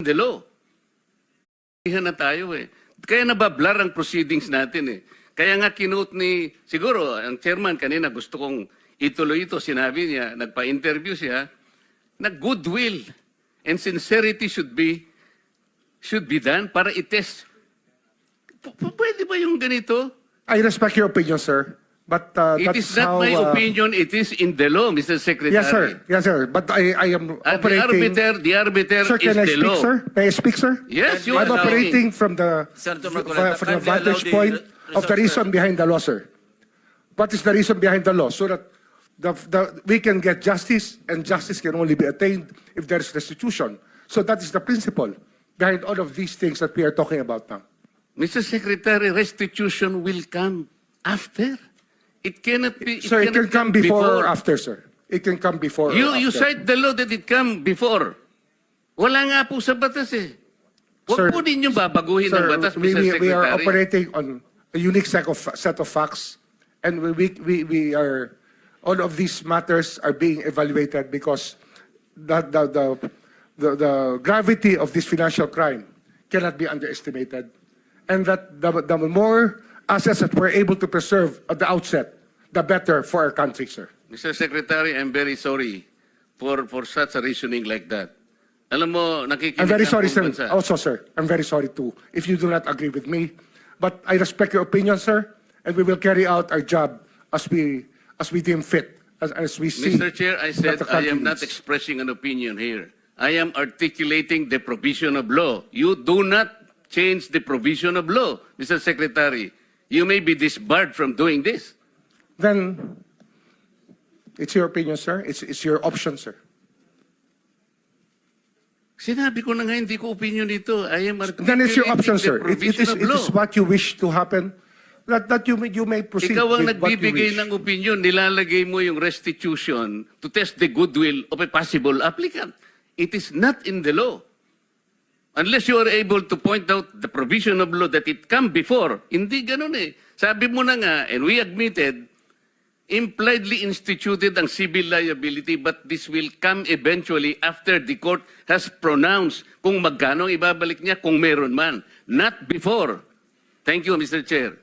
the law. Ihan na tayo eh. Kaya nabablar ang proceedings natin eh. Kaya nga kinote ni, siguro, ang chairman kanina gusto kong ituloy ito. Sinabi niya, nagpa-interview siya, na goodwill and sincerity should be done para i-test. Pwede ba yung ganito? I respect your opinion, sir. But It is not my opinion, it is in the law, Mr. Secretary. Yes, sir. Yes, sir. But I am operating. The arbiter Sir, is can I the speak, law. sir? May I speak, sir? Yes, you I'm are operating from the vantage point of the reason behind the law, sir. What is the reason behind the law? So that we can get justice, and justice can only be attained if there is restitution. So that is the principle behind all of these things that we are talking about now. Mr. Secretary, restitution will come after. It cannot be. Sir, it can come before or after, sir. It can come before or You after. cite the law that it come before. Wala nga po sa batas eh. Sir, Huwag po ninyo babaguhin ang batas, Mr. Secretary. we are operating on a unique set of facts, and we are, all of these matters are being evaluated because the gravity of this financial crime cannot be underestimated, and that the more assets that we're able to preserve at the outset, the better for our country, sir. Mr. Secretary, I'm very sorry for such a reasoning like that. Alam mo, nakikinig I'm very ang sorry, buong sir. bansa. Also, sir, I'm very sorry too if you do not agree with me. But I respect your opinion, sir, and we will carry out our job as we deem fit, as we see. Mr. Chair, I said that the I country am not needs. expressing an opinion here. I am articulating the provision of law. You do not change the provision of law, Mr. Secretary. You may be disbarred from doing this. Then it's your opinion, sir. It's your option, sir. Sinabi ko na nga, hindi ko opinion dito. I am articulating Then it's your option, the sir. It provision of is law. what you wish to happen. That you may proceed Ikaw ang with what you nagbibigay wish. ng opinion, nilalagay mo yung restitution to test the goodwill of a possible applicant. It is not in the law. Unless you are able to point out the provision of law that it come before. Hindi ganun eh. Sabi mo na nga, and we admitted, impliedly instituted ang civil liability, but this will come eventually after the court has pronounced kung magkano ang ibabalik niya, kung meron man. Not before. Thank you, Mr. Chair.